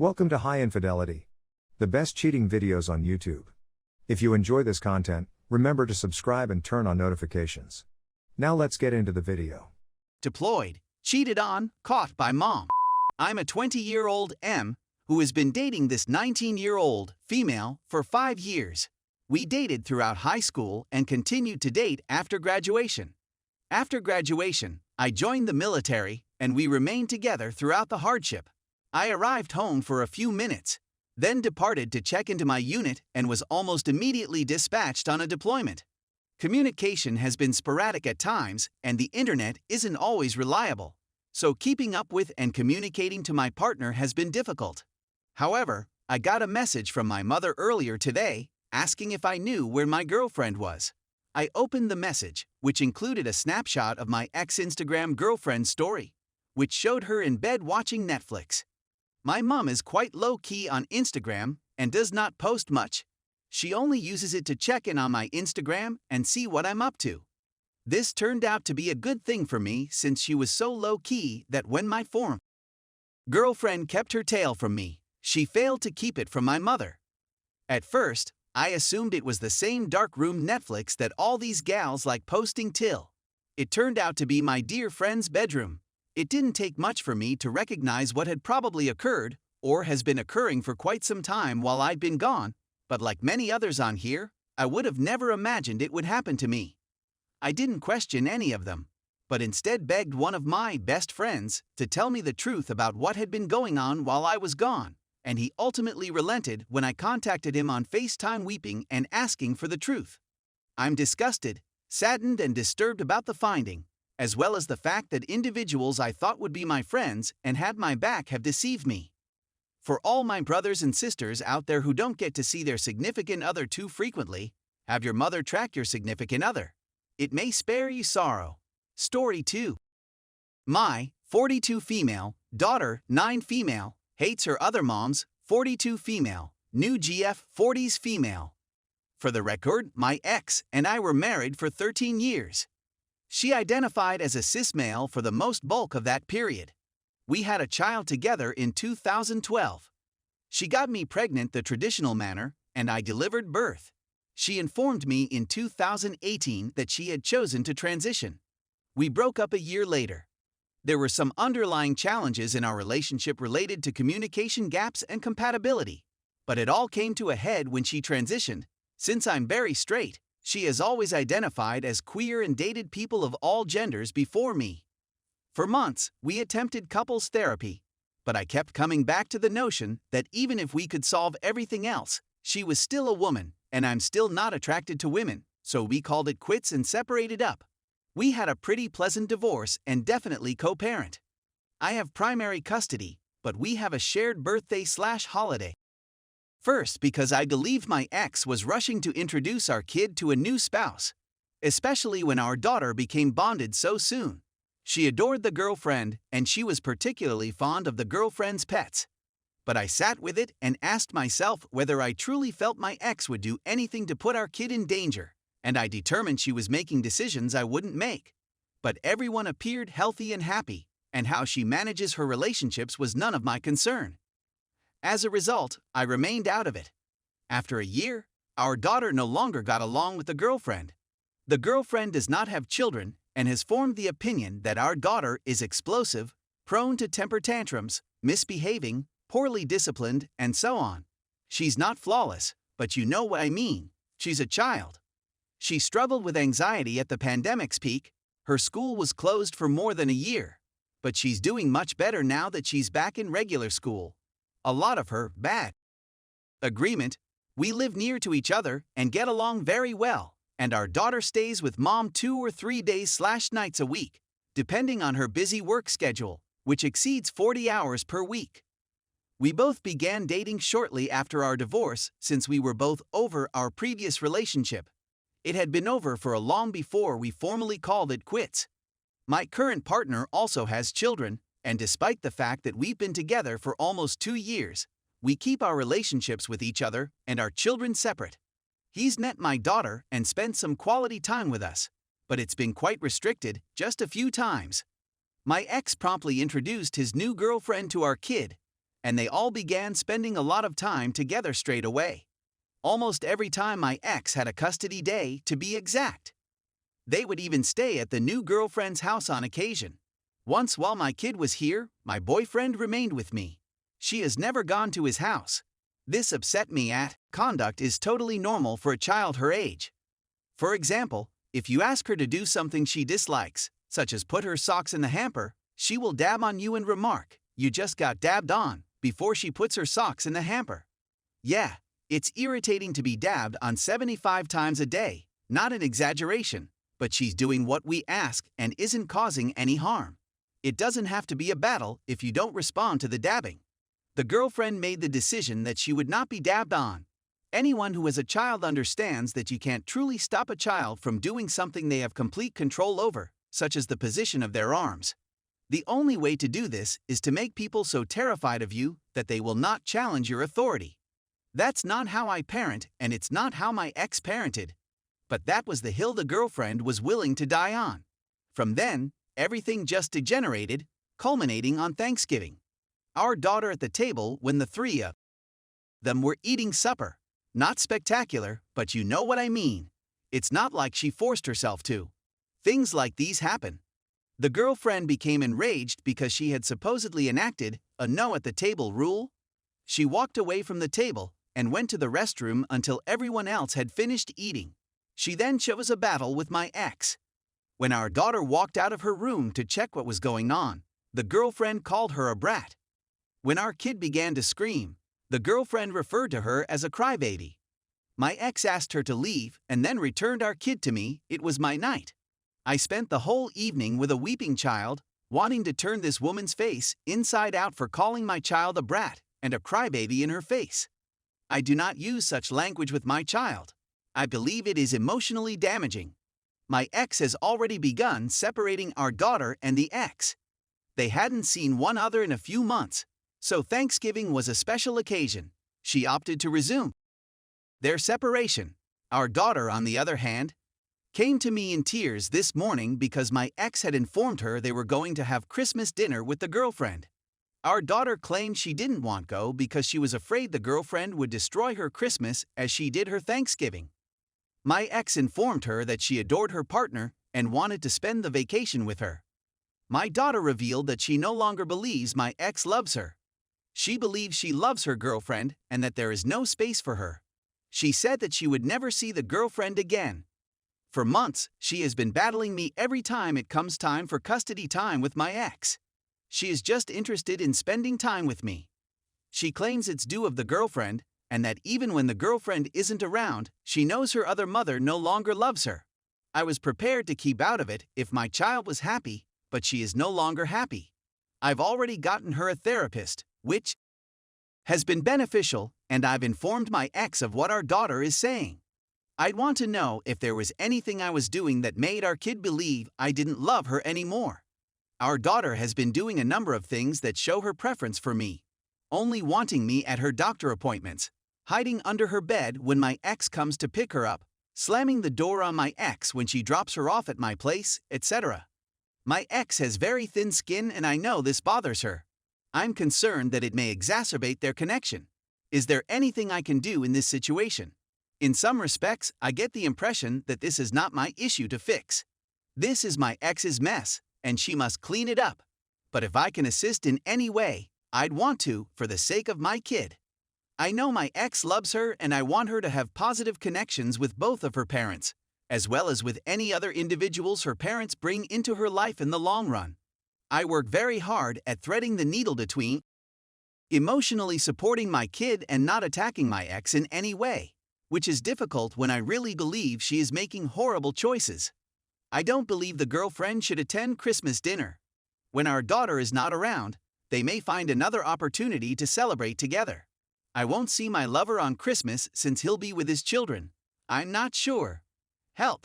Welcome to High Infidelity, the best cheating videos on YouTube. If you enjoy this content, remember to subscribe and turn on notifications. Now let's get into the video. Deployed, cheated on, caught by mom. I'm a 20-year-old M who has been dating this 19-year-old female for 5 years. We dated throughout high school and continued to date after graduation. After graduation, I joined the military and we remained together throughout the hardship. I arrived home for a few minutes, then departed to check into my unit and was almost immediately dispatched on a deployment. Communication has been sporadic at times and the internet isn't always reliable, so keeping up with and communicating to my partner has been difficult. However, I got a message from my mother earlier today asking if I knew where my girlfriend was. I opened the message, which included a snapshot of my ex-Instagram girlfriend's story, which showed her in bed watching Netflix. My mom is quite low-key on Instagram and does not post much. She only uses it to check in on my Instagram and see what I'm up to. This turned out to be a good thing for me since she was so low-key that when my former girlfriend kept her tail from me, she failed to keep it from my mother. At first, I assumed it was the same dark-room Netflix that all these gals like posting till. It turned out to be my dear friend's bedroom. It didn't take much for me to recognize what had probably occurred, or has been occurring for quite some time while I'd been gone, but like many others on here, I would have never imagined it would happen to me. I didn't question any of them, but instead begged one of my best friends to tell me the truth about what had been going on while I was gone, and he ultimately relented when I contacted him on FaceTime weeping and asking for the truth. I'm disgusted, saddened and disturbed about the finding, as well as the fact that individuals I thought would be my friends and had my back have deceived me. For all my brothers and sisters out there who don't get to see their significant other too frequently, have your mother track your significant other. It may spare you sorrow. Story 2. My 42 female, daughter 9 female, hates her other mom's 42 female, new GF 40s female. For the record, my ex and I were married for 13 years. She identified as a cis male for the most bulk of that period. We had a child together in 2012. She got me pregnant the traditional manner, and I delivered birth. She informed me in 2018 that she had chosen to transition. We broke up a year later. There were some underlying challenges in our relationship related to communication gaps and compatibility, but it all came to a head when she transitioned. Since I'm very straight, she has always identified as queer and dated people of all genders before me. For months, we attempted couples therapy, but I kept coming back to the notion that even if we could solve everything else, she was still a woman, and I'm still not attracted to women, so we called it quits and separated up. We had a pretty pleasant divorce and definitely co-parent. I have primary custody, but we have a shared birthday/holiday. First, because I believed my ex was rushing to introduce our kid to a new spouse, especially when our daughter became bonded so soon. She adored the girlfriend, and she was particularly fond of the girlfriend's pets. But I sat with it and asked myself whether I truly felt my ex would do anything to put our kid in danger, and I determined she was making decisions I wouldn't make. But everyone appeared healthy and happy, and how she manages her relationships was none of my concern. As a result, I remained out of it. After a year, our daughter no longer got along with the girlfriend. The girlfriend does not have children and has formed the opinion that our daughter is explosive, prone to temper tantrums, misbehaving, poorly disciplined, and so on. She's not flawless, but you know what I mean. She's a child. She struggled with anxiety at the pandemic's peak. Her school was closed for more than a year, but she's doing much better now that she's back in regular school. A lot of her bad agreement. We live near to each other and get along very well, and our daughter stays with mom 2 or 3 days/nights a week, depending on her busy work schedule, which exceeds 40 hours per week. We both began dating shortly after our divorce since we were both over our previous relationship. It had been over for long before we formally called it quits. My current partner also has children, and despite the fact that we've been together for almost 2 years, we keep our relationships with each other and our children separate. He's met my daughter and spent some quality time with us, but it's been quite restricted, just a few times. My ex promptly introduced his new girlfriend to our kid, and they all began spending a lot of time together straight away. Almost every time my ex had a custody day, to be exact. They would even stay at the new girlfriend's house on occasion. Once while my kid was here, my boyfriend remained with me. She has never gone to his house. This upset me. Conduct is totally normal for a child her age. For example, if you ask her to do something she dislikes, such as put her socks in the hamper, she will dab on you and remark, "You just got dabbed on," before she puts her socks in the hamper. Yeah, it's irritating to be dabbed on 75 times a day, not an exaggeration, but she's doing what we ask and isn't causing any harm. It doesn't have to be a battle if you don't respond to the dabbing. The girlfriend made the decision that she would not be dabbed on. Anyone who has a child understands that you can't truly stop a child from doing something they have complete control over, such as the position of their arms. The only way to do this is to make people so terrified of you that they will not challenge your authority. That's not how I parent, and it's not how my ex parented. But that was the hill the girlfriend was willing to die on. From then, everything just degenerated, culminating on Thanksgiving. Our daughter at the table when the three of them were eating supper. Not spectacular, but you know what I mean. It's not like she forced herself to. Things like these happen. The girlfriend became enraged because she had supposedly enacted a no at the table rule. She walked away from the table and went to the restroom until everyone else had finished eating. She then chose a battle with my ex. When our daughter walked out of her room to check what was going on, the girlfriend called her a brat. When our kid began to scream, the girlfriend referred to her as a crybaby. My ex asked her to leave and then returned our kid to me. It was my night. I spent the whole evening with a weeping child, wanting to turn this woman's face inside out for calling my child a brat and a crybaby in her face. I do not use such language with my child. I believe it is emotionally damaging. My ex has already begun separating our daughter and the ex. They hadn't seen one another in a few months, so Thanksgiving was a special occasion. She opted to resume their separation. Our daughter, on the other hand, came to me in tears this morning because my ex had informed her they were going to have Christmas dinner with the girlfriend. Our daughter claimed she didn't want to go because she was afraid the girlfriend would destroy her Christmas as she did her Thanksgiving. My ex informed her that she adored her partner and wanted to spend the vacation with her. My daughter revealed that she no longer believes my ex loves her. She believes she loves her girlfriend and that there is no space for her. She said that she would never see the girlfriend again. For months, she has been battling me every time it comes time for custody time with my ex. She is just interested in spending time with me. She claims it's due of the girlfriend, and that even when the girlfriend isn't around, she knows her other mother no longer loves her. I was prepared to keep out of it if my child was happy, but she is no longer happy. I've already gotten her a therapist, which has been beneficial, and I've informed my ex of what our daughter is saying. I'd want to know if there was anything I was doing that made our kid believe I didn't love her anymore. Our daughter has been doing a number of things that show her preference for me. Only wanting me at her doctor appointments, hiding under her bed when my ex comes to pick her up, slamming the door on my ex when she drops her off at my place, etc. My ex has very thin skin and I know this bothers her. I'm concerned that it may exacerbate their connection. Is there anything I can do in this situation? In some respects, I get the impression that this is not my issue to fix. This is my ex's mess, and she must clean it up. But if I can assist in any way, I'd want to, for the sake of my kid. I know my ex loves her and I want her to have positive connections with both of her parents, as well as with any other individuals her parents bring into her life in the long run. I work very hard at threading the needle between emotionally supporting my kid and not attacking my ex in any way, which is difficult when I really believe she is making horrible choices. I don't believe the girlfriend should attend Christmas dinner. When our daughter is not around, they may find another opportunity to celebrate together. I won't see my lover on Christmas since he'll be with his children. I'm not sure. Help.